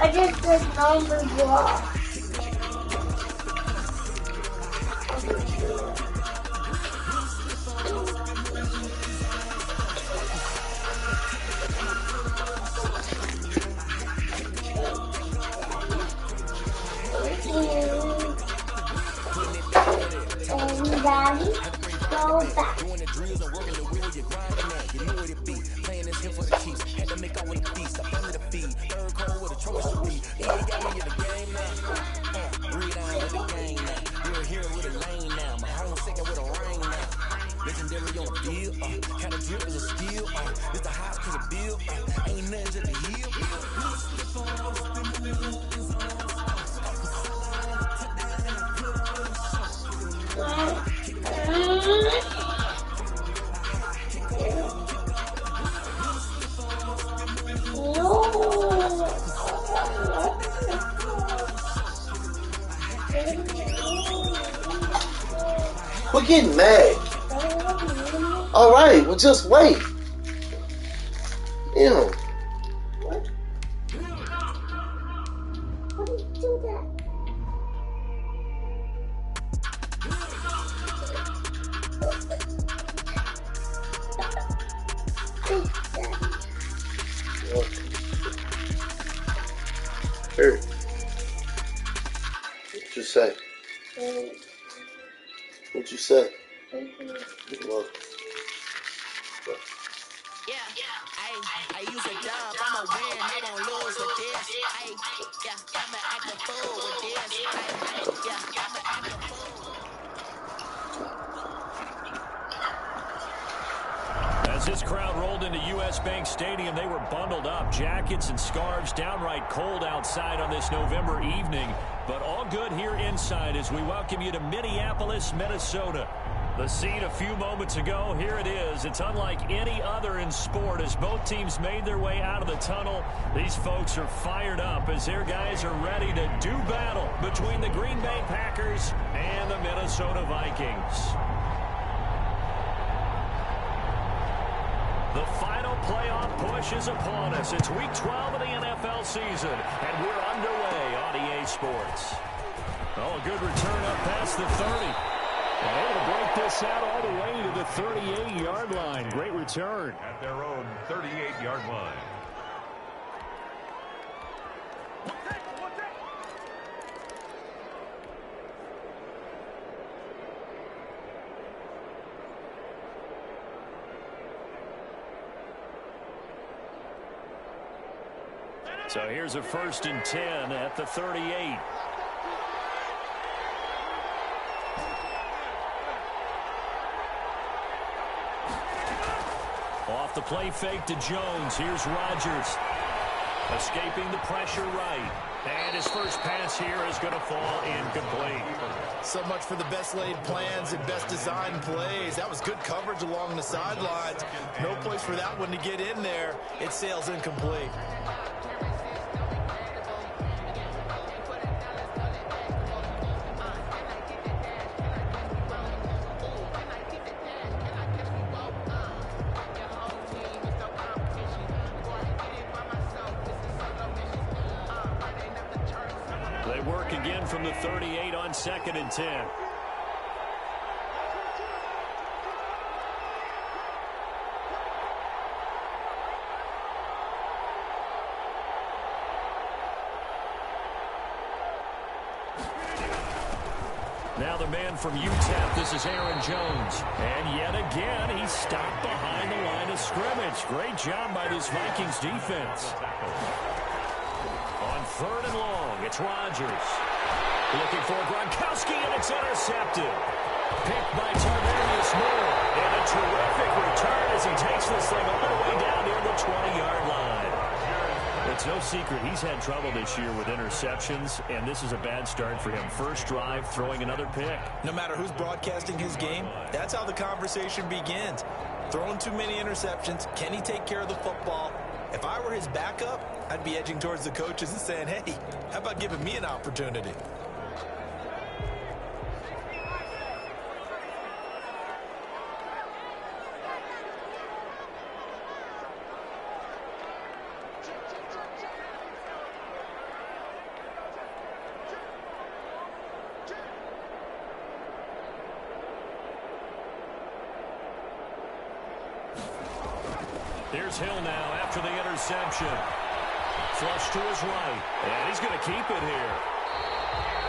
I just did number block. And Daddy, go back. Doing the drills and working the wheel, you're grinding that. You know what it be. Playing this here for the Chiefs. Had to make out with a feast. I planted the feed. Third cold with a trophy beat. He ain't got me in the game now. Read on with the game now. We're here with a lane now. My home second with a ring now. Legendary on the field. Kind of drip is a skill. It's the highest cause of bill. Ain't nothing just a heel. We're getting mad. All right, well, just wait. You know. What? How do you do that? Here. What'd you say? What'd you say? You're welcome. I use a job, I'ma win, I won't lose with this. I'ma act a fool with this. I'ma act a fool. As this crowd rolled into U.S. Bank Stadium, they were bundled up, jackets and scarves, downright cold outside on this November evening. But all good here inside as we welcome you to Minneapolis, Minnesota. The scene a few moments ago, here it is. It's unlike any other in sport as both teams made their way out of the tunnel. These folks are fired up as their guys are ready to do battle between the Green Bay Packers and the Minnesota Vikings. The final playoff push is upon us. It's week 12 of the NFL season, and we're underway on EA Sports. Oh, a good return up past the 30. And able to break this out all the way to the 38-yard line. Great return. At their own 38-yard line. So here's a 1st and 10 at the 38. Off the play fake to Jones. Here's Rodgers. Escaping the pressure right. And his first pass here is going to fall incomplete. So much for the best laid plans and best designed plays. That was good coverage along the sidelines. No place for that one to get in there. It sails incomplete. They work again from the 38 on 2nd and 10. Now the man from UTEP, this is Aaron Jones. And yet again, he's stopped behind the line of scrimmage. Great job by this Vikings defense. On 3rd and long, it's Rodgers. Looking for Gronkowski, and it's intercepted. Picked by Tarvarius Moore. And a terrific return as he takes this thing all the way down near the 20-yard line. It's no secret he's had trouble this year with interceptions, and this is a bad start for him. First drive, throwing another pick. No matter who's broadcasting his game, that's how the conversation begins. Throwing too many interceptions, can he take care of the football? If I were his backup, I'd be edging towards the coaches and saying, hey, how about giving me an opportunity? Here's Hill now after the interception. Flush to his right, and he's going to keep it here.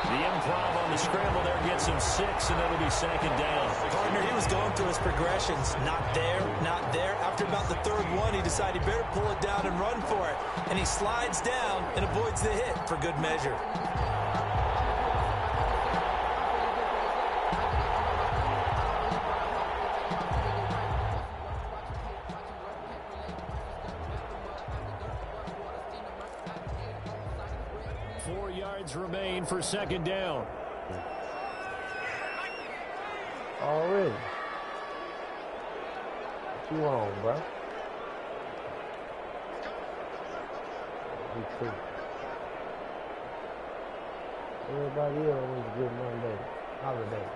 The improv on the scramble there gets him 6, and it'll be second down. Partner, he was going through his progressions. Not there, not there. After about the third one, he decided he better pull it down and run for it. And he slides down and avoids the hit for good measure. Remain for second down. Already. What you on, bro? Me too. Everybody else needs a good Monday. Holiday.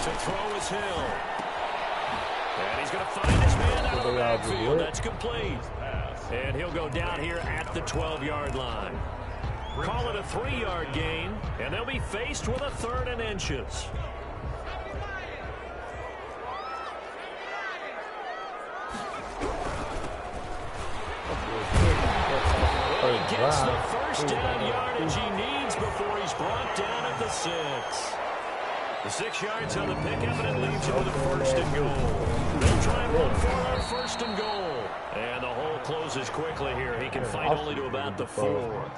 To throw is Hill. And he's going to find his man out of the backfield. That's complete. And he'll go down here at the 12-yard line. Call it a 3-yard gain, and they'll be faced with a 3rd and inches. He gets the first down yardage he needs before he's brought down at the 6. The 6 yards on the pickup, and it leaves him with a 1st and goal. They'll try and run for our 1st and goal. And the hole closes quickly here. He can fight only to about the 4.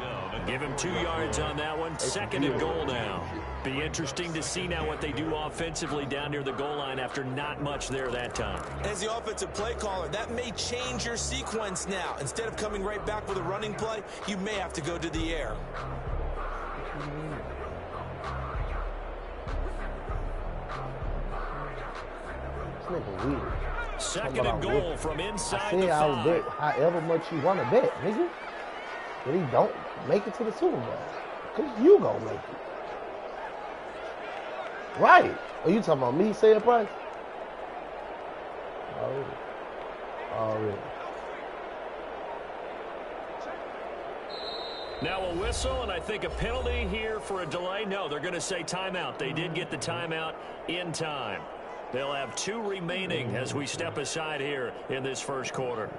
Give him 2 yards on that one. 2nd and goal now. Be interesting to see now what they do offensively down near the goal line after not much there that time. As the offensive play caller, that may change your sequence now. Instead of coming right back with a running play, you may have to go to the air. Weird. 2nd and goal from inside the 5. I'll bet however much you want to bet, nigga. But he don't make it to the Super Bowl. Because you gonna make it. Right. Are you talking about me saying price? Already. Now a whistle, and I think a penalty here for a delay. No, they're going to say timeout. They did get the timeout in time. They'll have 2 remaining as we step aside here in this first quarter.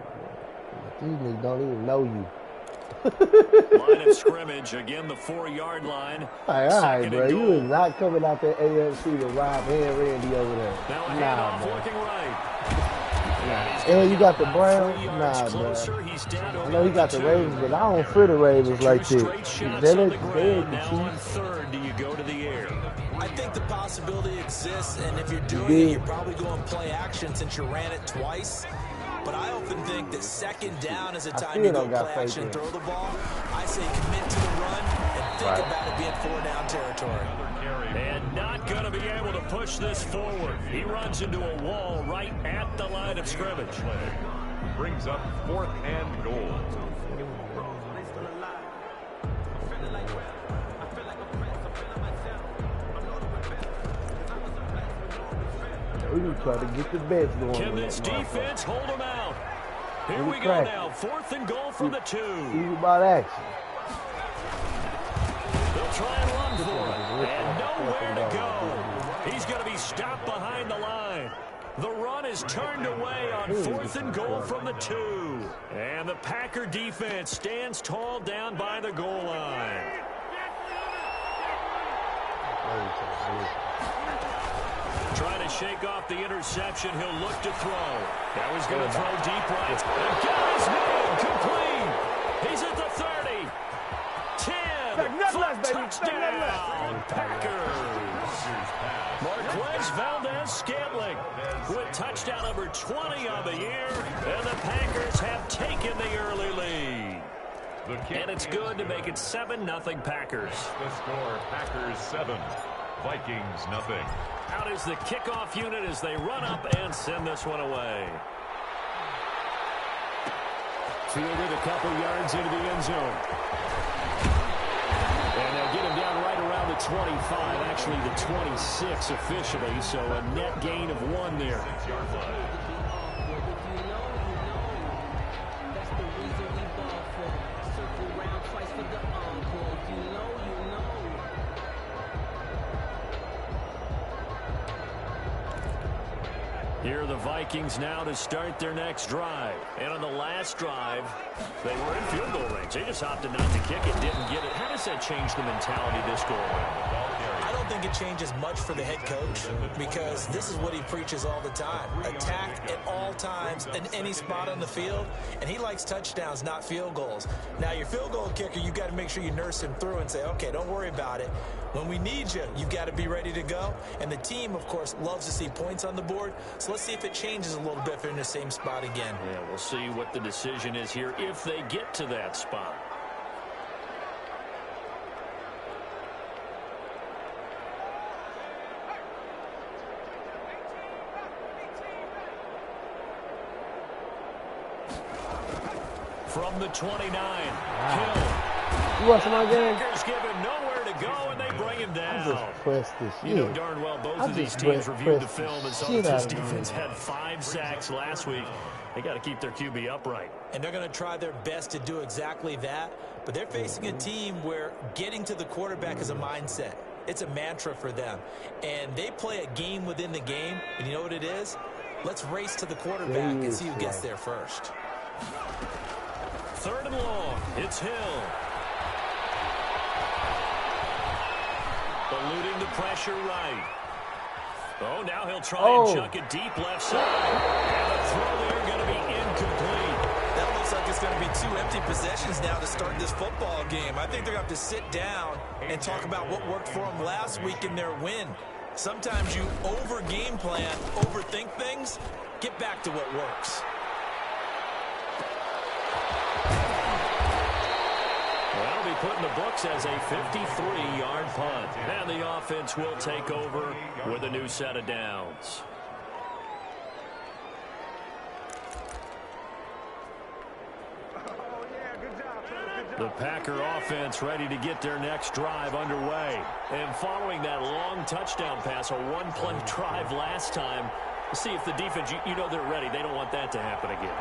These niggas don't even know you. Line of scrimmage, again the 4-yard line. All right, bro. You is not coming out there AFC to Rob and Randy over there. Now a handoff looking right. And you got the Browns? Nah, bro. I know he got the Ravens, but I don't fear the Ravens like this. Now on 3rd, do you go to the air? I think the possibility exists, and if you're doing it, you're probably going play action since you ran it twice. But I often think that 2nd down is a time to go play action and throw the ball. I say commit to the run and think about it being 4-down territory. And not going to be able to push this forward. He runs into a wall right at the line of scrimmage. Brings up 4th and goal. We try to get the bets going. Can this defense hold them out? Here we go now. 4th and goal from the 2. See about action. They'll try and run for it. And nowhere to go. He's going to be stopped behind the line. The run is turned away on 4th and goal from the 2. And the Packer defense stands tall down by the goal line. Trying to shake off the interception. He'll look to throw. Now he's going to throw deep right. And got his man complete. He's at the 30. 10. Touchdown. Packers. Marquez Valdez-Scantling with touchdown number 20 on the year. And the Packers have taken the early lead. And it's good to make it 7-0 Packers. The score, Packers 7, Vikings 0. Out is the kickoff unit as they run up and send this one away. Fielded a couple yards into the end zone. And they'll get him down right around the 25, actually the 26 officially, so a net gain of 1 there. 6-yard line. Here are the Vikings now to start their next drive. And on the last drive, they were in field goal range. They just opted not to kick it, didn't get it. How does that change the mentality this go around? I don't think it changes much for the head coach because this is what he preaches all the time. Attack at all times in any spot on the field, and he likes touchdowns, not field goals. Now, your field goal kicker, you've got to make sure you nurse him through and say, okay, don't worry about it. When we need you, you've got to be ready to go. And the team, of course, loves to see points on the board. So let's see if it changes a little bit if they're in the same spot again. Yeah, we'll see what the decision is here if they get to that spot. From the 29, Hill. You watching my game? Packers give him nowhere to go, and they bring him down. I just pressed this shit. You know darn well both of these teams reviewed the film and saw that this defense had 5 sacks last week. They got to keep their QB upright. And they're going to try their best to do exactly that. But they're facing a team where getting to the quarterback is a mindset. It's a mantra for them. And they play a game within the game. And you know what it is? Let's race to the quarterback and see who gets there first. 3rd and long. It's Hill. Eluding the pressure right. Oh, now he'll try and chuck it deep left side. And the throw there going to be incomplete. That looks like it's going to be 2 empty possessions now to start this football game. I think they're going to have to sit down and talk about what worked for them last week in their win. Sometimes you over-game plan, overthink things. Get back to what works. That'll be put in the books as a 53-yard punt. And the offense will take over with a new set of downs. The Packer offense ready to get their next drive underway. And following that long touchdown pass, a one-play drive last time, we'll see if the defense, you know they're ready. They don't want that to happen again.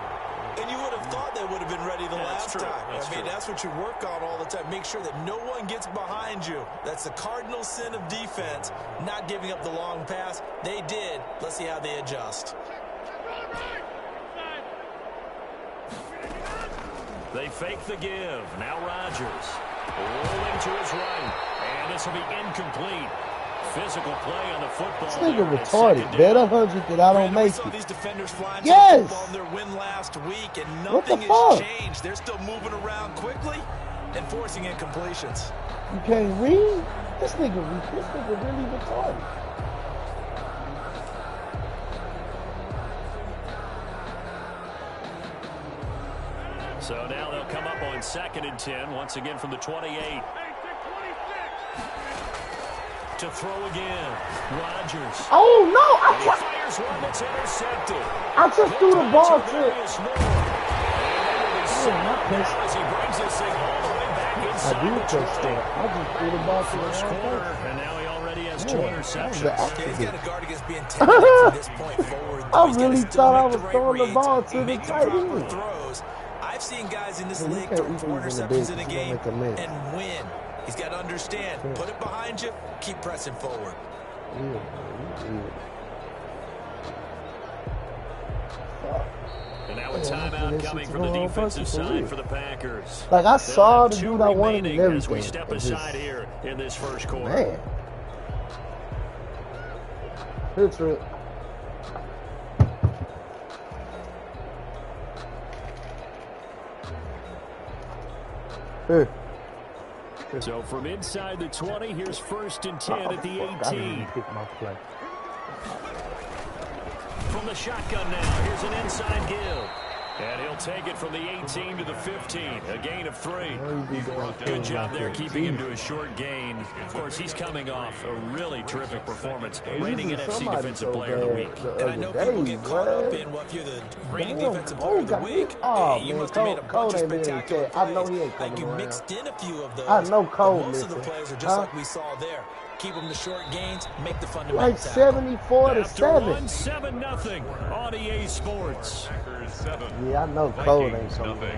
And you would have thought they would have been ready the last time. That's what you work on all the time. Make sure that no one gets behind you. That's the cardinal sin of defense, not giving up the long pass. They did. Let's see how they adjust. They fake the give. Now Rodgers rolling to his right. And this will be incomplete. Physical play on the football. This nigga retarded. Bet 100 that I don't make it. These defenders flying yes. to the football in their win last week, and nothing has changed. They're still moving around quickly and forcing incompletions. You can't read? This nigga really retarded. So now they'll come up on 2nd and 10, once again from the 28. To throw again. Rodgers. Oh, no. He fires one that's intercepted. I just threw the ball to it. As he brings this thing all the way back inside I just threw the ball to the quarter, and now he already has 2 interceptions. He's got to guard against being tempted from this point forward. I really thought I was throwing the ball to the tight end. I've seen guys in this league throw 4 interceptions in a game and win. He's got to understand, put it behind you, keep pressing forward. And now a timeout coming from the defensive side for the Packers. Like, I saw the dude I wanted and everything. As we step aside here in this first quarter. Man. Here, Trent. Here. So from inside the 20, here's 1st and 10 at the 18. From the shotgun now, here's an inside give. And he'll take it from the 18 to the 15, a gain of 3. Good job there keeping him to a short gain. Of course, he's coming off a really terrific performance, reigning NFC Defensive Player of the Week. And I know people get caught up in, well, if you're the reigning Defensive Player of the Week, you must have made a bunch of spectacular plays. Like you mixed in a few of those. I know Cole. Most of the players are just like we saw there. Keep them to short gains, make the fundamentals like 74 to 7. 7-0 on EA Sports. Yeah, I know Cole ain't coming.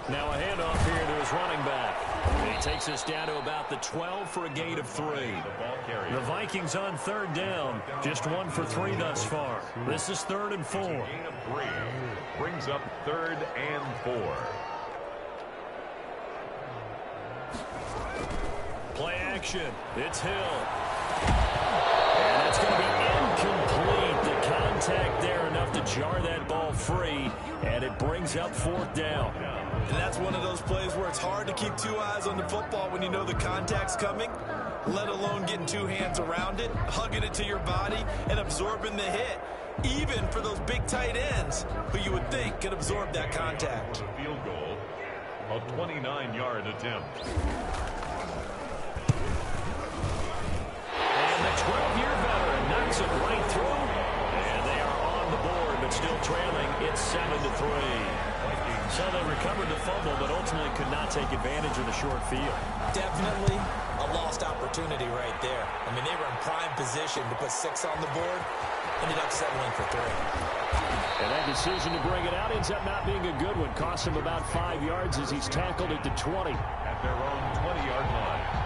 Now a handoff here to his running back. He takes us down to about the 12 for a gain of 3. The Vikings on 3rd down. Just 1 for 3 thus far. This is 3rd and 4. Gain of 3 brings up 3rd and 4. Play action. It's Hill. And it's going to be incomplete. The contact there enough to jar that ball free. And it brings up 4th down. And that's one of those plays where it's hard to keep 2 eyes on the football when you know the contact's coming, let alone getting 2 hands around it, hugging it to your body, and absorbing the hit, even for those big tight ends who you would think could absorb that contact. Field goal, a 29-yard attempt. And the 12-year veteran knocks it right through. And they are on the board, but still trailing. It's 7-3. So they recovered the fumble, but ultimately could not take advantage of the short field. Definitely a lost opportunity right there. I mean, they were in prime position to put 6 on the board. Ended up settling for 3. And that decision to bring it out ends up not being a good one. Cost him about 5 yards as he's tackled at the 20. At their own 20-yard line.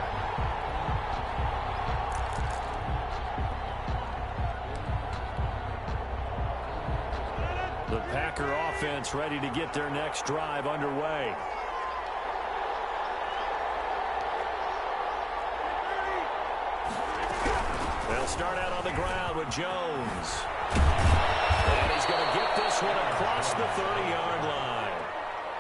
The Packer offense ready to get their next drive underway. They'll start out on the ground with Jones. And he's going to get this one across the 30-yard line.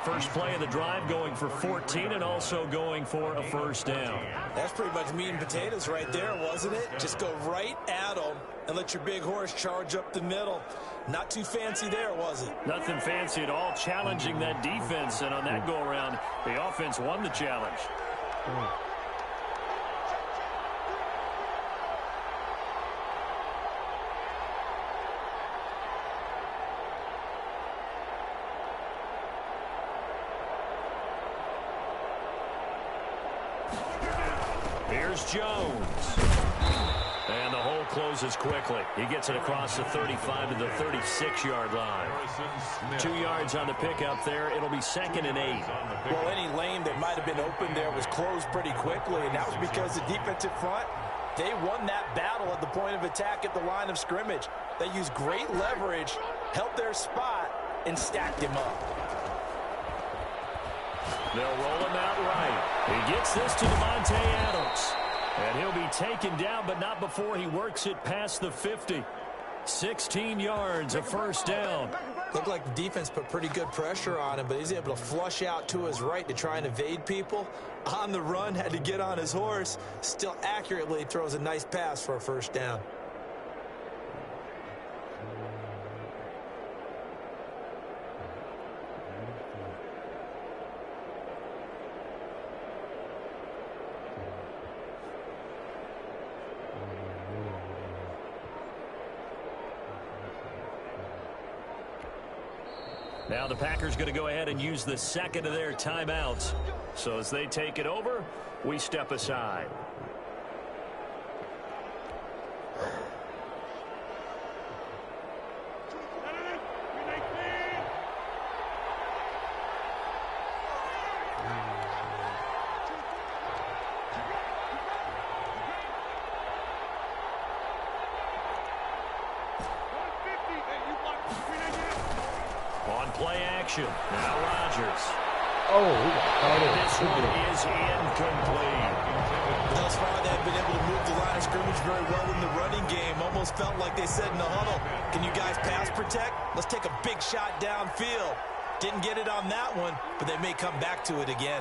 First play of the drive going for 14 and also going for a 1st down. That's pretty much meat and potatoes right there, wasn't it? Just go right at them and let your big horse charge up the middle. Not too fancy there, was it? Nothing fancy at all, challenging that defense. And on that go-around, the offense won the challenge. Here's Jones. And the hole closes quickly. He gets it across the 35 to the 36-yard line. 2 yards on the pickup there. It'll be 2nd and 8. Well, any lane that might have been open there was closed pretty quickly, and that was because the defensive front, they won that battle at the point of attack at the line of scrimmage. They used great leverage, held their spot, and stacked him up. They'll roll him out right. He gets this to Devontae Adams. And he'll be taken down, but not before he works it past the 50. 16 yards, a 1st down. Looked like the defense put pretty good pressure on him, but he's able to flush out to his right to try and evade people. On the run, had to get on his horse. Still accurately throws a nice pass for a 1st down. Now the Packers going to go ahead and use the 2nd of their timeouts. So as they take it over, we step aside. Play action. Now Rodgers. Oh, he got caught in. This one is incomplete. Thus far, they've been able to move the line of scrimmage very well in the running game. Almost felt like they said in the huddle, can you guys pass protect? Let's take a big shot downfield. Didn't get it on that one, but they may come back to it again.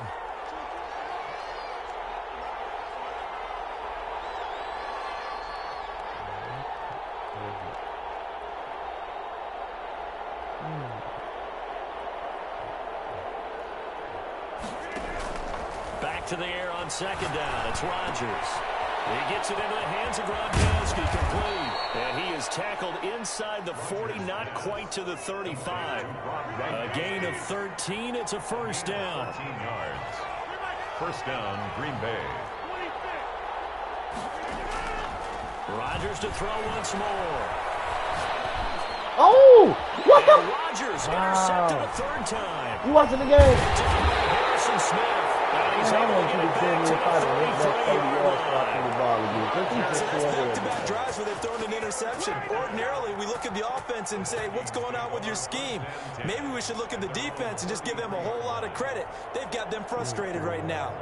To the air on 2nd down. It's Rodgers. He gets it into the hands of Gronkowski, complete. And he is tackled inside the 40, not quite to the 35. A gain of 13. It's a 1st down. 13 yards. 1st down, Green Bay. Rodgers to throw once more. Oh! What the? Rodgers intercepted a 3rd time. You watching the game? Smith. And he's I able to want get you it to tell back me to if I the done hit that 30 33-yard yards spot from line. the ball again. Just keep So this there's one back-to-back drives where they've thrown an interception. Ordinarily, we look at the offense and say, what's going on with your scheme? Maybe we should look at the defense and just give them a whole lot of credit. They've got them frustrated right now.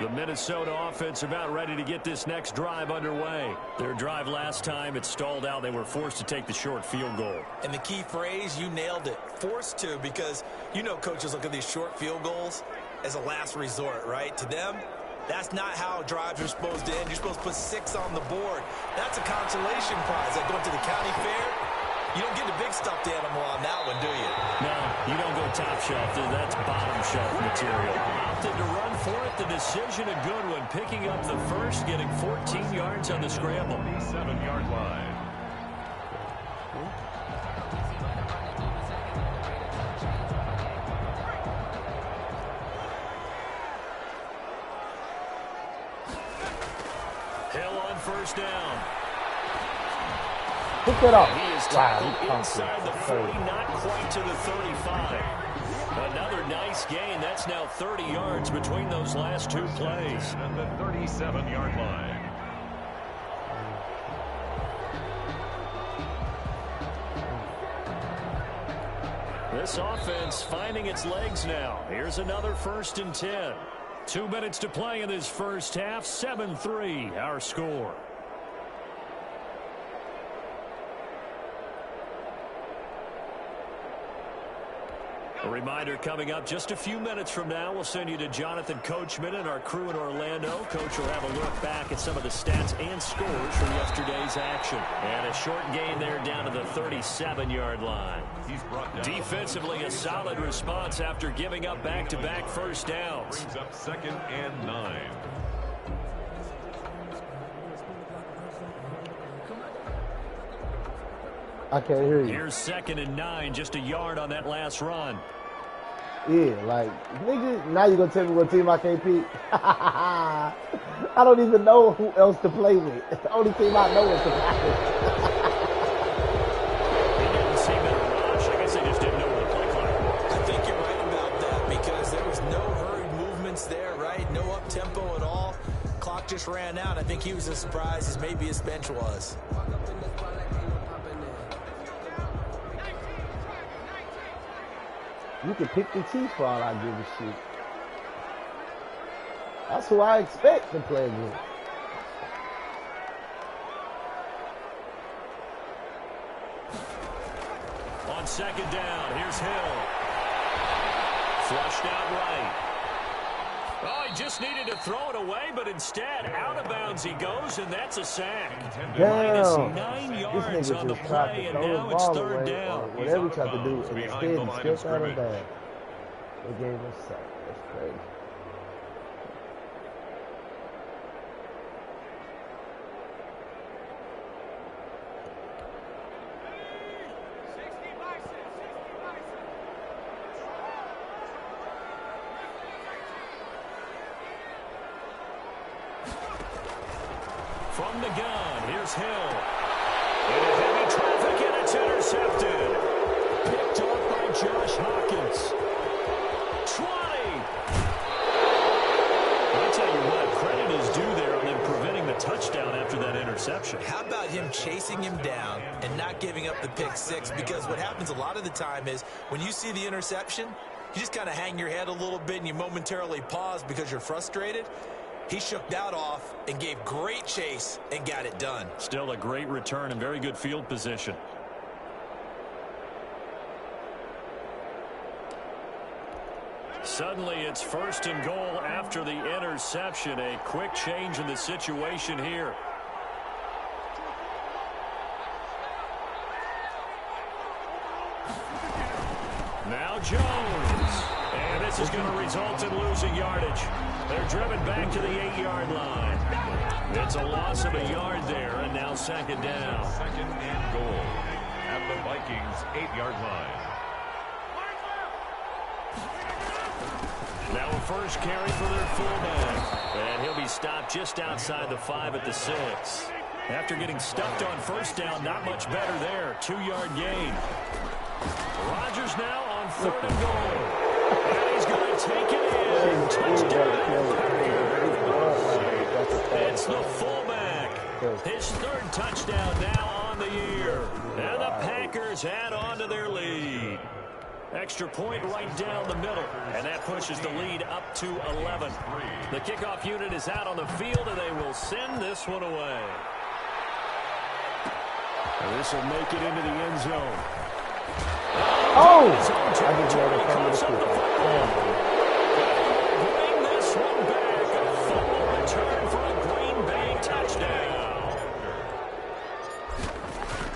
The Minnesota offense about ready to get this next drive underway. Their drive last time, it stalled out. They were forced to take the short field goal. And the key phrase, you nailed it. Forced to, because you know coaches look at these short field goals as a last resort, right? To them, that's not how drives are supposed to end. You're supposed to put 6 on the board. That's a consolation prize. Like going to the county fair, you don't get a big stuffed animal on that one, do you? No, you don't go top shelf. That's bottom shelf material. Opted to run for it. The decision a good one. Picking up the first, getting 14 yards on the scramble. 7-yard line. Hill on first down. Pick it up. He is Wow, tackled he's inside the 40, not quite to the 35. Another nice gain. That's now 30 yards between those last 2 plays. At the 37-yard line. This offense finding its legs now. Here's another 1st and 10. 2 minutes to play in this first half. 7-3 our score. A reminder coming up just a few minutes from now, we'll send you to Jonathan Coachman and our crew in Orlando. Coach will have a look back at some of the stats and scores from yesterday's action. And a short gain there down to the 37-yard line. He's brought down. Defensively, a solid response after giving up back-to-back first downs. Brings up 2nd and 9. I can't hear you. Here's 2nd and 9, just a yard on that last run. Yeah, like, nigga, now you gonna tell me what team I can't pick? I don't even know who else to play with. It's the only team I know is the Packers. They didn't seem in a rush. I guess they just didn't know what the play clock was. I think you're right about that because there was no hurried movements there, right? No up-tempo at all. Clock just ran out. I think he was as surprised as maybe his bench was. You can pick the Chiefs for all I give a shit. That's who I expect to play against. On 2nd down, here's Hill. Flushed out right. Oh, he just needed to throw it away, but instead, out of bounds he goes, and that's a sack. Damn. 9 This yards nigga on the just tried play, to and throw now the it's ball 3rd away down. or whatever he tried to do, He's out of and bounds instead behind he the line of stepped out of scrimmage. bounds. They gave him a sack. That's crazy. From the gun, here's Hill. Into heavy traffic, and it's intercepted. Picked off by Josh Hawkins. 20. I'll tell you what, credit is due there on them preventing the touchdown after that interception. How about him chasing him down and not giving up the pick 6? Because what happens a lot of the time is when you see the interception, you just kind of hang your head a little bit and you momentarily pause because you're frustrated. He shook that off and gave great chase and got it done. Still a great return and very good field position. Suddenly it's 1st and goal after the interception. A quick change in the situation here. Now Jones. And this is going to result in losing yardage. They're driven back to the 8-yard line. It's a loss of a yard there, and now 2nd down. 2nd and goal at the Vikings 8-yard line. Now a first carry for their fullback. And he'll be stopped just outside the 5 at the 6. After getting stuffed on first down, not much better there. 2-yard gain. Rodgers now on 3rd and goal. And he's going to take it in. Touchdown. It's the fullback. His 3rd touchdown now on the year. And the Packers add on to their lead. Extra point right down the middle, and that pushes the lead up to 11. The kickoff unit is out on the field, and they will send this one away. And this will make it into the end zone. Oh! I just had a fumble to kick. Bring this one back. A fumble return for a Green Bay touchdown.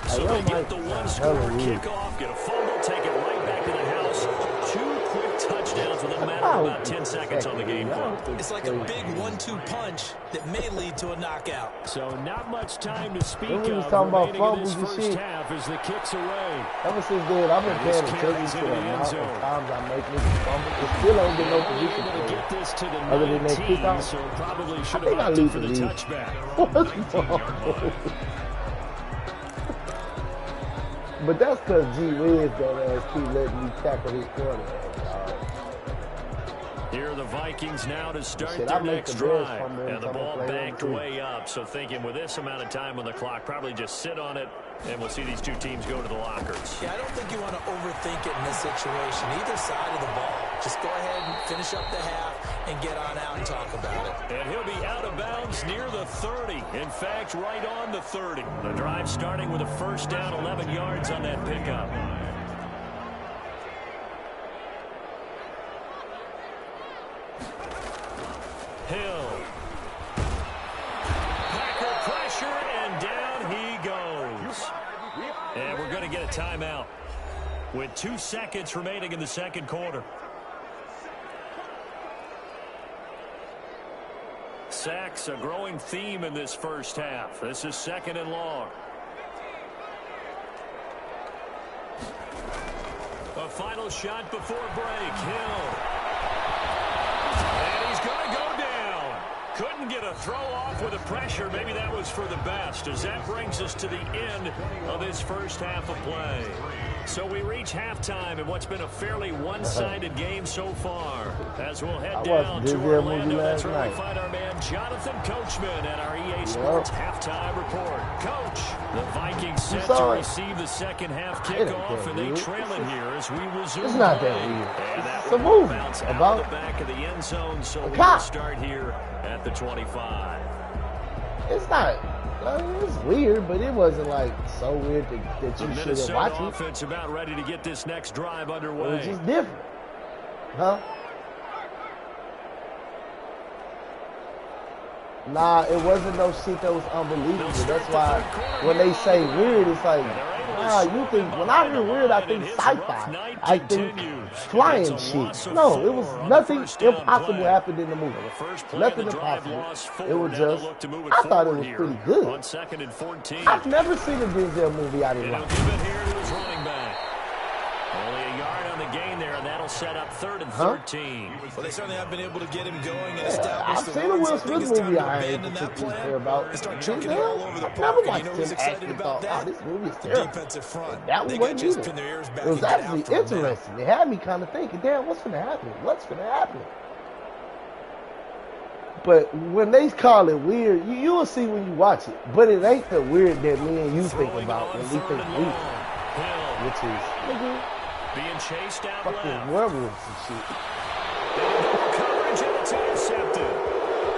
So they get the one-score kickoff, get a fumble, take it right back to the house. 2 quick touchdowns within a matter of about 10 seconds on the game clock. It's like a big 1-2 punch that may lead to a knockout. So not much time to speak When we was of talking about remaining in this fumbles and first shit. half as the kick's away. Ever since then, I've been paying attention to the amount of times I make niggas fumble. It still don't get no position Able to play. get this to the Other than that 19, kickoff. so probably I should think have I opted leave for the the league. touchback. What's wrong? But that's because G. Wiz that keep letting me tackle his quarterback. Here are the Vikings now to start Shit, their I make next the Bears drive. fumble every And the time I ball play them, banked too. way up. So thinking with this amount of time on the clock, probably just sit on it, and we'll see these two teams go to the lockers. Yeah, I don't think you want to overthink it in this situation. Either side of the ball. Just go ahead and finish up the half and get on out and talk about it. And he'll be out of bounds near the 30. In fact, right on the 30. The drive starting with a first down, 11 yards on that pickup. Hill. Packer pressure, and down he goes. And we're going to get a timeout with 2 seconds remaining in the second quarter. Sacks, a growing theme in this first half. This is 2nd and long. A final shot before break. Hill. And he's going to go down. Couldn't get a throw off with the pressure. Maybe that was for the best, as that brings us to the end of this first half of play. So we reach halftime in what's been a fairly one-sided game so far. As we'll head down to Orlando, that's where we find our man Jonathan Coachman at our EA Sports halftime report. Coach, the Vikings set to receive the second half kickoff, and they trail it here as we resume. It's not that weird. It's a move. About the back of the end zone, so we'll start here at the 25. It's not. It's weird, but it wasn't like so weird that you should have watched it. Offense about ready to get this next drive underway. It's just different, huh? Nah, it wasn't no shit that was unbelievable. That's why when they say weird, it's like, nah, you think, when I hear weird, I think sci-fi. I think flying shit. No, it was nothing impossible happened in the movie. Nothing impossible. It was just, I thought it was pretty good. I've never seen a Denzel movie I didn't like. Only a yard on the gain there, and that'll set up 3rd and 13. Well, they certainly have been able to get him going and establish I've seen a Will Smith movie I ain't particularly care about. Denzel, I've never watched him actually thought, oh, this movie is terrible. Defensive front. That one wasn't either. It was actually interesting. It had me kind of thinking, damn, what's going to happen? What's going to happen? But when they call it weird, you will see when you watch it. But it ain't the weird that me and you think about when we think weird. Which is, being chased out fucking werewolves and shit. Coverage and it's intercepted.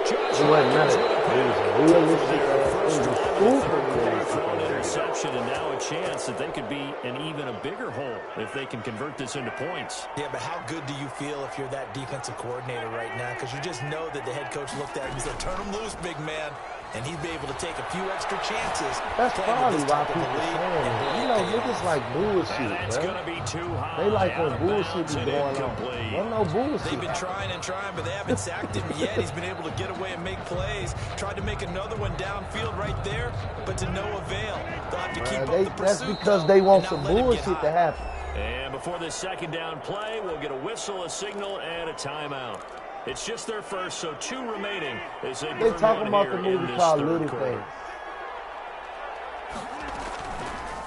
It wasn't none of it. It was realistic. It was super realistic. Interception, and now a chance that they could be in even a bigger hole if they can convert this into points. Yeah, but how good do you feel if you're that defensive coordinator right now? Because you just know that the head coach looked at him and said, turn him loose, big man. And he'd be able to take a few extra chances. That's probably why people saying it. You know, niggas like bullshit, bro. They like when bullshit be going on. Don't no bullshit. They've been trying and trying, but they haven't sacked him yet. He's been able to get away and make plays. Tried to make another one downfield right there, but to no avail. They'll have to keep up the pursuit. That's because they want some bullshit to happen. And before this second down play, we'll get a whistle, a signal, and a timeout. It's just their first, so 2 remaining. They talking about the movie called Little Things.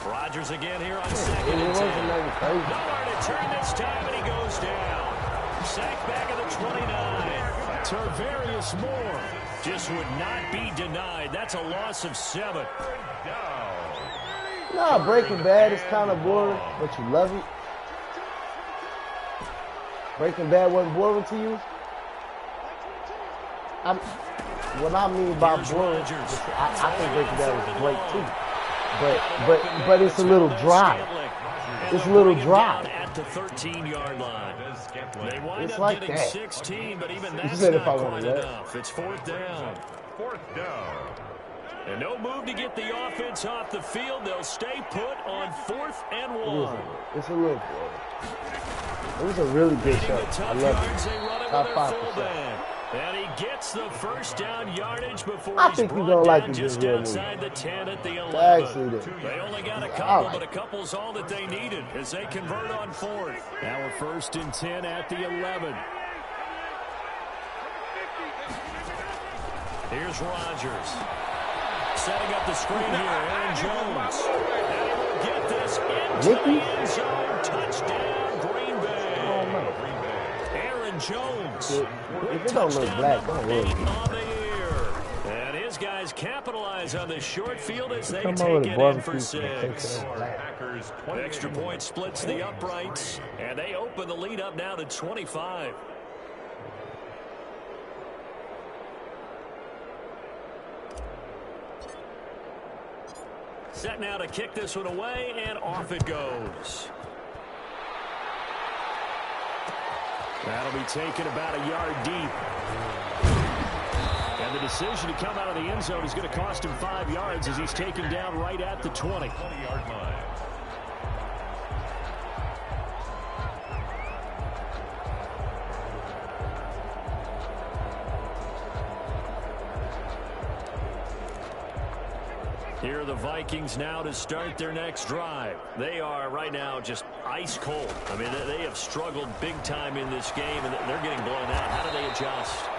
Rodgers again here on second and 10. Nowhere to turn this time, and he goes down. Sacked back at the 29. Tarvarius Moore just would not be denied. That's a loss of 7. Nah, Breaking Bad is kind of boring, but you love it. Breaking Bad wasn't boring to you? What I mean by boring, I think Breaking Bad was great too. But it's a little dry. It's a little dry. At the 13-yard line. They wind up like getting that. 16, but even that's said not if I quite wanted that. enough. It's 4th down. 4th down. And no move to get the offense off the field. They'll stay put on 4th and 1. It's a little boring. It was a really good show. I love it. Top 5%. And he gets the first down yardage before I he's think you're brought gonna like down it just this real outside the 10 at the 11. Actually, They only got a couple, but a couple's all that they needed as they convert on 4th. Now a 1st and 10 at the 11. Here's Rodgers. Setting up the screen here, Aaron Jones. And he will get this into the end zone. Touchdown, Green Bay. Aaron Jones. If it don't look black, don't worry. On the year. And his guys capitalize on the short field as they Come take on, it in barbecue for 6. Packers 20. Extra point splits the uprights, and they open the lead up now to 25. Set now to kick this one away, and off it goes. That'll be taken about a yard deep. And the decision to come out of the end zone is going to cost him 5 yards as he's taken down right at the 20. 20-yard line. Here are the Vikings now to start their next drive. They are right now just ice cold. I mean, they have struggled big time in this game, and they're getting blown out. How do they adjust?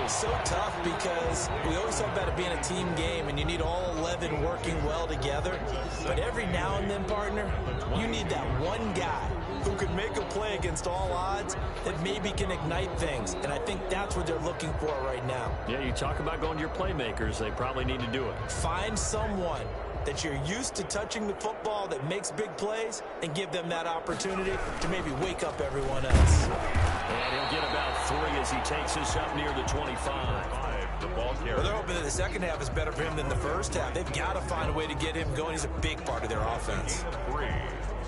It's so tough because we always talk about it being a team game, and you need all 11 working well together. But every now and then, partner, you need that one guy who can make a play against all odds that maybe can ignite things. And I think that's what they're looking for right now. Yeah, you talk about going to your playmakers. They probably need to do it. Find someone that you're used to touching the football that makes big plays and give them that opportunity to maybe wake up everyone else. And he'll get about 3 as he takes us up near the 25. The ball carrier. Well, they're hoping that the second half is better for him than the first half. They've got to find a way to get him going. He's a big part of their offense. 3.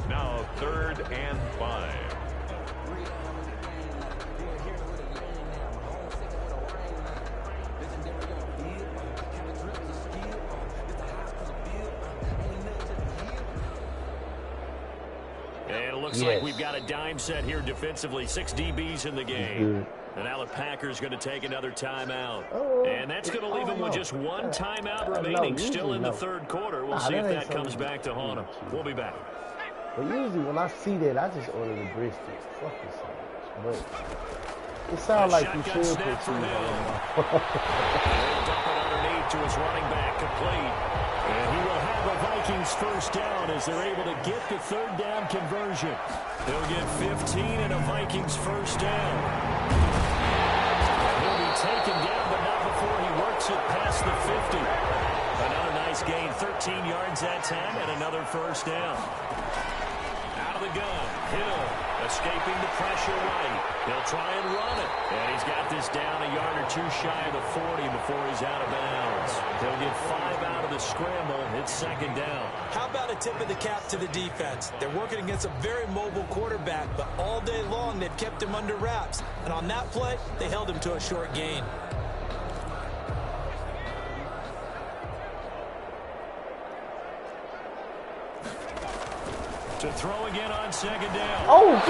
Now 3rd and 5. And it looks like we've got a dime set here defensively. 6 DBs in the game. And now the Packers going to take another timeout. And that's going to leave them with just 1 timeout remaining still in the 3rd quarter. We'll see if that comes back to haunt them. We'll be back. But usually when I see that, I just order the brisket. Fuck this so much. But it sounds like you should put cheese on it. Dump it underneath to his running back, complete. And he will have a Vikings first down as they're able to get the 3rd down conversion. They'll get 15 and a Vikings first down. And he'll be taken down, but not before he works it past the 50. Another nice gain, 13 yards that time, and another first down. Out of the gun, Hill escaping the pressure right. He'll try and run it. And he's got this down a yard or 2 shy of the 40 before he's out of bounds. They'll get 5 out of the scramble. It's 2nd down. How about a tip of the cap to the defense? They're working against a very mobile quarterback, but all day long they've kept him under wraps. And on that play, they held him to a short gain. To throw again on 2nd down. Oh, and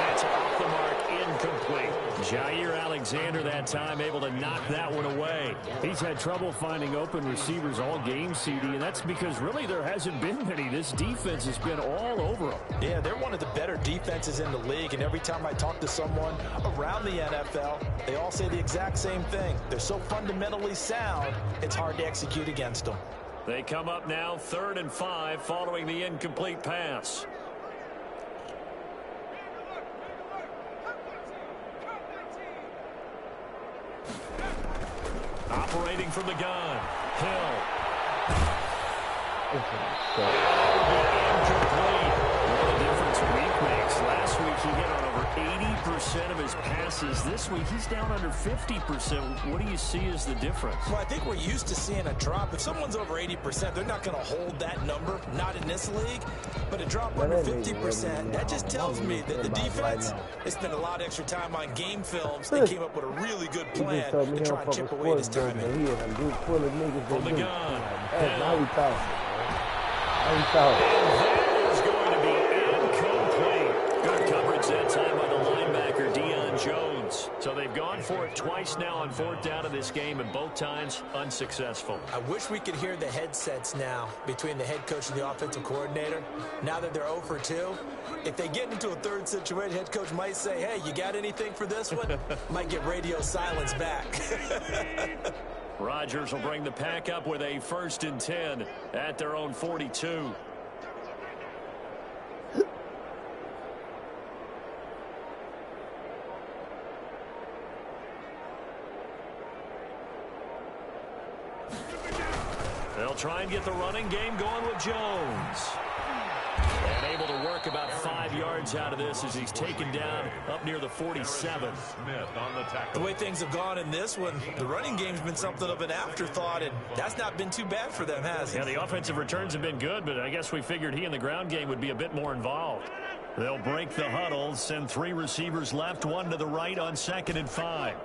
that's off the mark, incomplete. Jair Alexander that time able to knock that one away. He's had trouble finding open receivers all game, CD, and that's because really there hasn't been many. This defense has been all over them. Yeah, they're one of the better defenses in the league, and every time I talk to someone around the NFL, they all say the exact same thing. They're so fundamentally sound, it's hard to execute against them. They come up now 3rd and 5 following the incomplete pass. Operating from the gun. Hill. Incomplete. What a difference a week makes. Last week he hit on over 80% of his passes. This week he's down under 50%. What do you see as the difference? Well, I think we're used to seeing a drop. If someone's over 80%, they're not going to hold that number, not in this league. But a drop under 50%, that just tells me that the defense has spent a lot of extra time on game films. They came up with a really good plan to try and chip away this time. From the gun. Now we talking. That is going to be incomplete. Good coverage that time by the linebacker, Deion Jones. So they've gone for it twice now on 4th down of this game, and both times unsuccessful. I wish we could hear the headsets now between the head coach and the offensive coordinator. Now that they're 0 for 2, if they get into a third situation, head coach might say, hey, you got anything for this one? Might get radio silence back. Rodgers will bring the pack up with a 1st and 10 at their own 42. They'll try and get the running game going with Jones. And able to work about 5 yards out of this as he's taken down up near the 47. The way things have gone in this one, the running game's been something of an afterthought, and that's not been too bad for them, has it? Yeah, the offensive returns have been good, but I guess we figured he in the ground game would be a bit more involved. They'll break the huddle, send 3 receivers left, 1 to the right on 2nd and 5.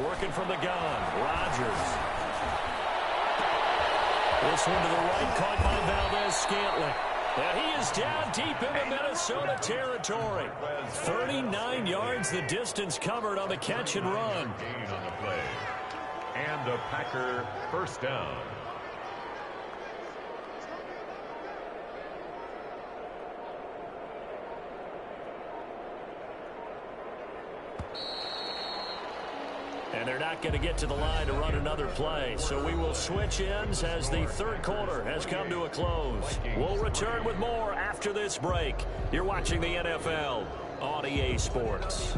Working from the gun, Rodgers. This one to the right, caught by Valdez-Scantling. And he is down deep into Minnesota territory. 39 yards the distance covered on the catch and run. Gain on the play. And a Packer 1st down. And they're not going to get to the line to run another play. So we will switch ends as the 3rd quarter has come to a close. We'll return with more after this break. You're watching the NFL on EA Sports.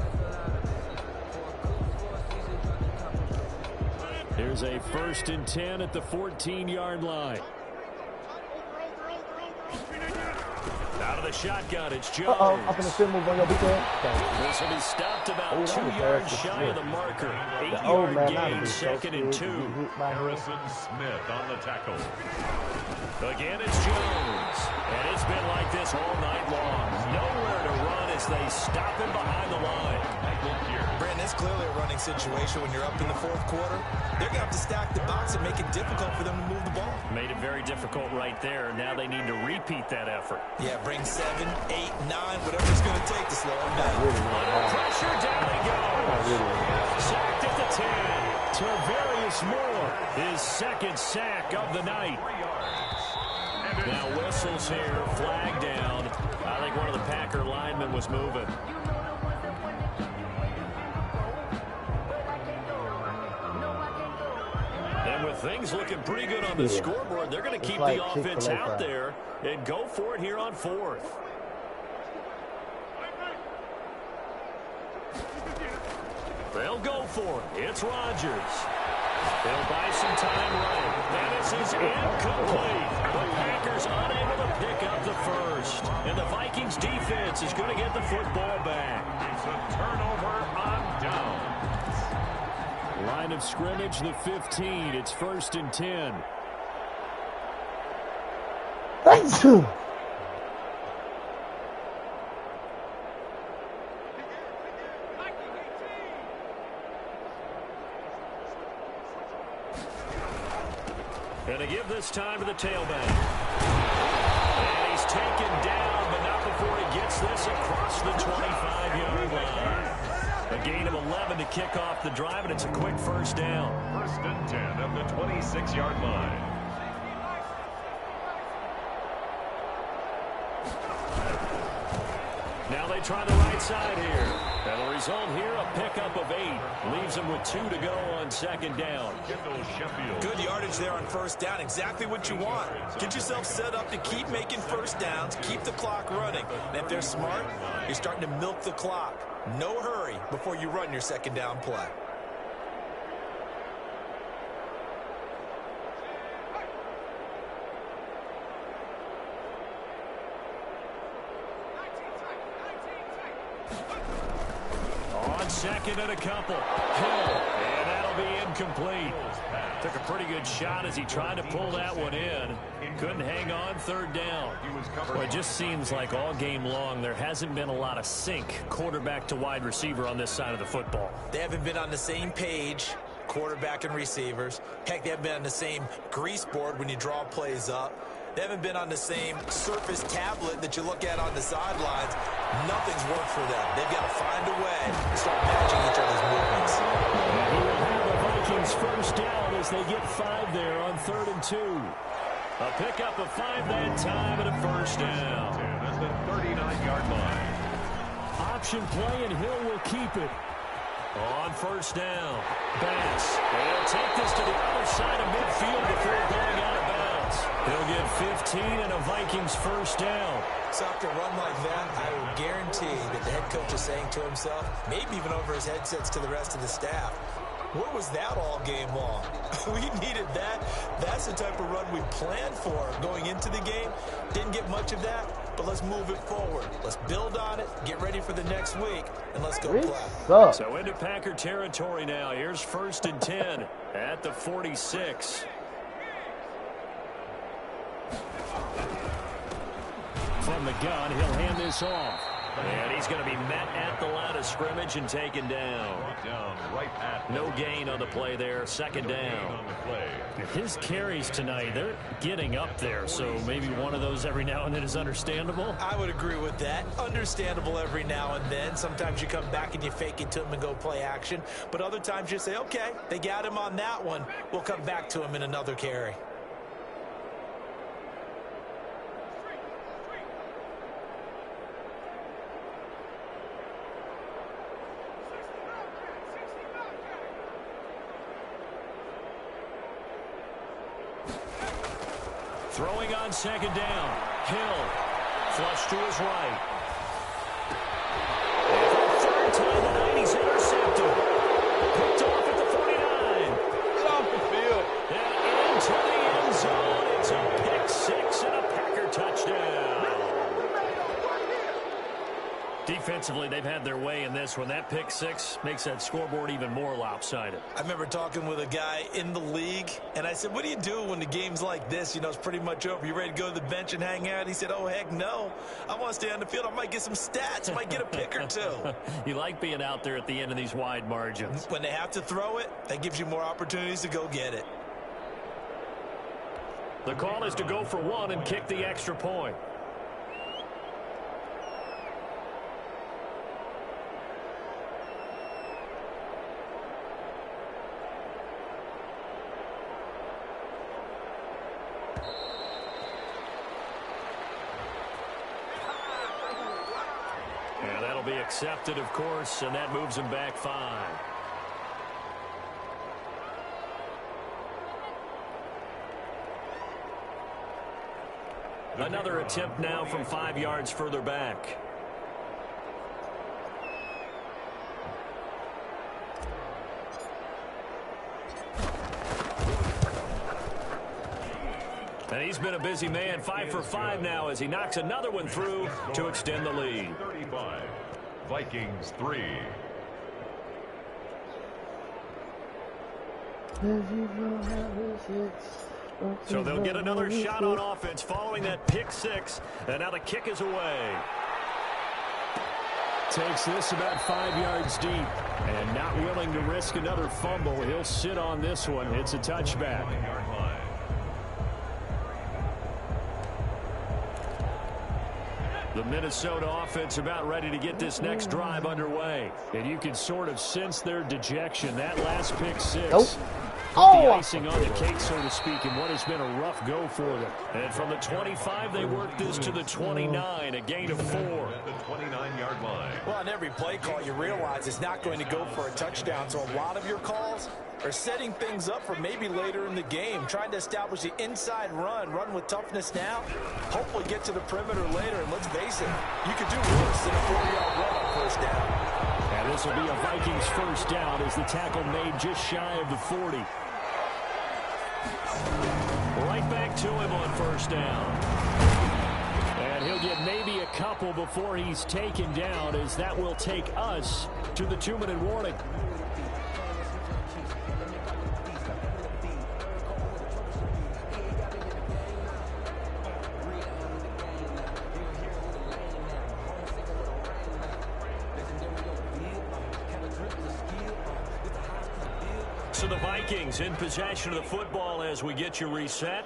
Here's a 1st and 10 at the 14-yard line. Out of the shotgun, it's Jones. Up in the field, move on your big head. This will be stopped about 2 yards shy of the marker. 8-yard gain, 2nd and 2. Harrison Smith on the tackle. Again, it's Jones. And it's been like this all night long. Nowhere to run as they stop him behind the line. Brandon, it's clearly a running situation when you're up in the 4th quarter. They're going to have to stack the box and make it difficult for them to move the ball. Made it very difficult right there. Now they need to repeat that effort. Yeah, bring 7, 8, 9, whatever it's going to take to slow him down. Under pressure, down he goes. Sacked at the 10. Tarvarius Moore, his 2nd sack of the night. Now whistles here, flag down. I think one of the Packer linemen was moving. And with things looking pretty good on the scoreboard, they're going to keep the offense out there and go for it here on 4th. They'll go for it. It's Rodgers. They'll buy some time running. And this is incomplete. The Packers unable to pick up the 1st. And the Vikings defense is going to get the football back. It's a turnover on down. Line of scrimmage, the 15. It's 1st and 10. And to give this time to the tailback. And he's taken down, but not before he gets this across the 25-yard line. A gain of 11 to kick off the drive, and it's a quick 1st down. 1st and 10 at the 26-yard line. Now they try the right side here. And the result here, a pickup of 8. Leaves them with 2 to go on second down. Good yardage there on first down. Exactly what you want. Get yourself set up to keep making first downs, keep the clock running. And if they're smart, you're starting to milk the clock. No hurry before you run your second down play. Second and a couple. Hill, and that'll be incomplete. Took a pretty good shot as he tried to pull that one in. Couldn't hang on, third down. Well, it just seems like all game long there hasn't been a lot of sync quarterback to wide receiver on this side of the football. They haven't been on the same page, quarterback and receivers. Heck, they haven't been on the same grease board when you draw plays up. They haven't been on the same Surface tablet that you look at on the sidelines. Nothing's worked for them. They've got to find a way to start matching each other's movements. He will have the Vikings first down as they get 5 there on 3rd and 2. A pickup of 5 that time and a first down. That's the 39-yard line. Option play, and Hill will keep it. On first down, Bass. They'll take this to the other side of midfield before going out of bounds. He'll get 15 and a Vikings first down. So after a run like that, I would guarantee that the head coach is saying to himself, maybe even over his headsets to the rest of the staff, where was that all game long? We needed that. That's the type of run we planned for going into the game. Didn't get much of that, but let's move it forward. Let's build on it, get ready for the next week, and let's go play. So into Packer territory now. Here's 1st and 10 at the 46. From the gun, he'll hand this off. And he's going to be met at the line of scrimmage and taken down. No gain on the play there. Second down. His carries tonight, they're getting up there. So maybe one of those every now and then is understandable. I would agree with that. Understandable every now and then. Sometimes you come back and you fake it to him and go play action. But other times you say, okay, they got him on that one. We'll come back to him in another carry. Throwing on second down. Hill. Flush to his right. And for the third time tonight, he's intercepted. Picked off at the 49. Get off the field. And into the end zone. It's a pick 6 and a Packer touchdown. Defensively, they've had their way in this one. That pick 6 makes that scoreboard even more lopsided. I remember talking with a guy in the league, and I said, what do you do when the game's like this? You know, it's pretty much over. You ready to go to the bench and hang out? He said, oh, heck no. I want to stay on the field. I might get some stats. I might get a pick or 2. You like being out there at the end of these wide margins. When they have to throw it, that gives you more opportunities to go get it. The call is to go for 1 and kick the extra point. And that'll be accepted, of course, and that moves him back 5. Another attempt now from 5 yards further back. And he's been a busy man. 5 for 5 now as he knocks another one through to extend the lead. 35, Vikings 3. So they'll get another shot on offense following that pick 6. And now the kick is away. Takes this about 5 yards deep. And not willing to risk another fumble. He'll sit on this one. It's a touchback. The Minnesota offense about ready to get this next drive underway. And you can sort of sense their dejection. That last pick 6 the icing on the cake, so to speak, in what has been a rough go for them. And from the 25, they work this to the 29, a gain of 4. At the 29-yard line. Well, on every play call, you realize it's not going to go for a touchdown, so a lot of your calls are setting things up for maybe later in the game, trying to establish the inside run with toughness now, hopefully get to the perimeter later, and let's face it, you could do worse than a 40-yard run on first down. And this will be a Vikings first down as the tackle made just shy of the 40. Right back to him on first down. And he'll get maybe a couple before he's taken down, as that will take us to the 2-minute warning. So the Vikings in possession of the football as we get you reset.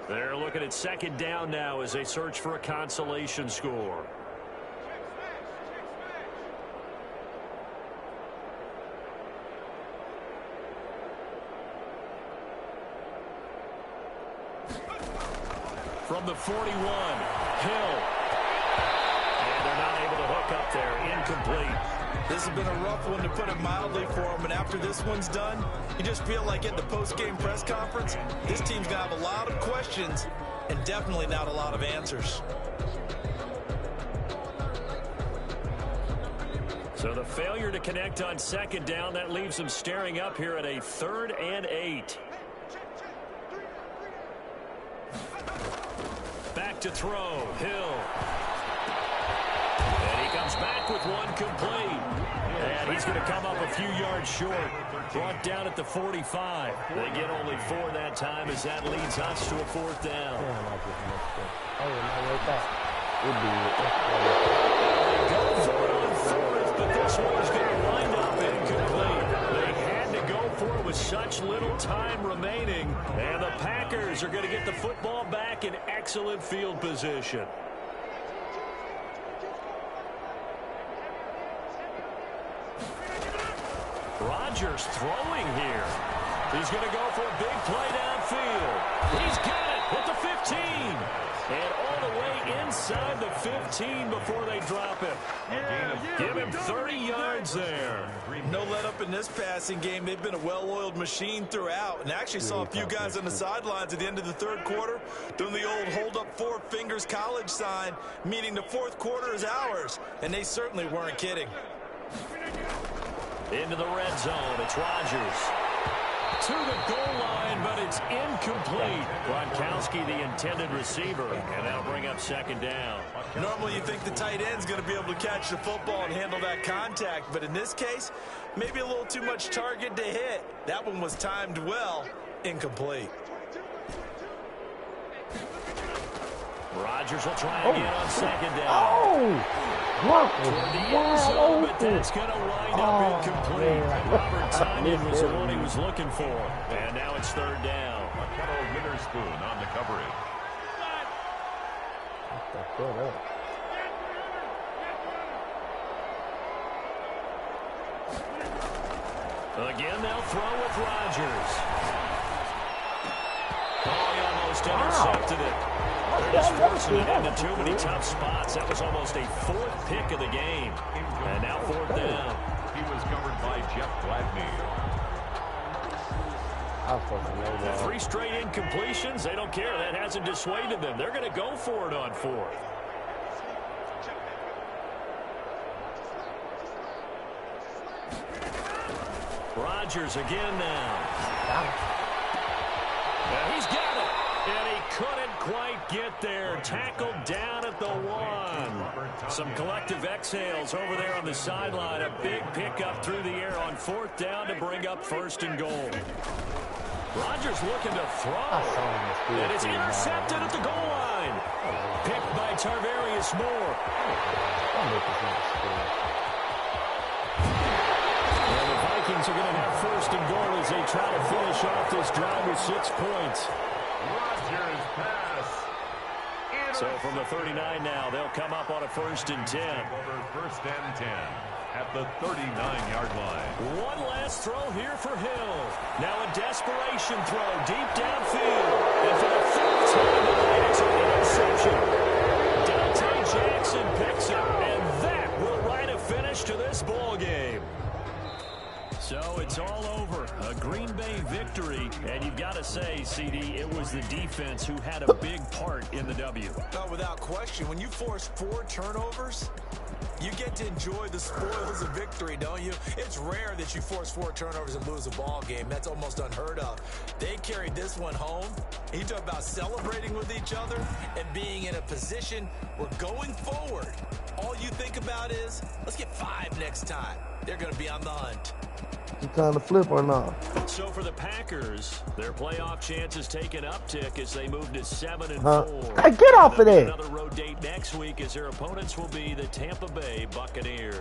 They're looking at second down now as they search for a consolation score. From the 41, Hill. And they're not able to hook up there. Incomplete. This has been a rough one, to put it mildly, for him, and after this one's done, you just feel like at the post-game press conference, this team's going to have a lot of questions and definitely not a lot of answers. So the failure to connect on second down, that leaves them staring up here at a 3rd and 8. Back to throw, Hill. And he comes back with one complete. And he's going to come up a few yards short. Brought down at the 45. They get only 4 that time as that leads us to a 4th down. They go for it on 4th, but this one's going to wind up incomplete. They had to go for it with such little time remaining. And the Packers are going to get the football back in excellent field position. Rodgers throwing here. He's going to go for a big play downfield. He's got it with the 15. And all the way inside the 15 before they drop him. Give him 30 yards there. No let up in this passing game. They've been a well-oiled machine throughout. And actually saw a few guys on the sidelines at the end of the 3rd quarter doing the old hold up 4 fingers college sign, meaning the 4th quarter is ours. And they certainly weren't kidding. Into the red zone, it's Rodgers. To the goal line, but it's incomplete. Gronkowski, the intended receiver, and that'll bring up second down. Normally you think the tight end's going to be able to catch the football and handle that contact, but in this case, maybe a little too much target to hit. That one was timed well, incomplete. Rodgers will try again on second down. Toward the end zone, but that's going to wind up incomplete. Robert Tonyan was the one he was looking for. And now it's 3rd down. Kettle Witherspoon on the coverage. Again, they'll throw with Rodgers. Oh, he almost intercepted it. They're just forcing it into too many tough spots. That was almost a 4th pick of the game. And now 4th down. He was covered by Jeff Gladney. 3 straight incompletions. They don't care. That hasn't dissuaded them. They're going to go for it on 4th. Rodgers again now. And he's got it. And he couldn't quite get there. Tackled down at the 1. Some collective exhales over there on the sideline. A big pickup through the air on 4th down to bring up 1st and goal. Rodgers looking to throw. And it's intercepted at the goal line. Picked by Tarvarius Moore. And the Vikings are going to have 1st and goal as they try to finish off this drive with 6 points. Rodgers pass. So from the 39 now, they'll come up on a 1st and 10. Over 1st and 10. at the 39-yard line. One last throw here for Hill. Now a desperation throw deep downfield. And for the fourth time tonight, it's an interception. Dante Jackson picks up, and that will write a finish to this ball game. So it's all over. A Green Bay victory. And you've got to say, CD, it was the defense who had a big part in the W. No, without question. When you force 4 turnovers, you get to enjoy the spoils of victory, don't you? It's rare that you force 4 turnovers and lose a ball game. That's almost unheard of. They carried this one home. You talk about celebrating with each other and being in a position where going forward, all you think about is, let's get 5 next time. They're going to be on the hunt. You trying to flip or not? So for the Packers, their playoff chances take an uptick as they move to 7-4. Hey, get off of there. Another road date next week as their opponents will be the Tampa Bay Buccaneers.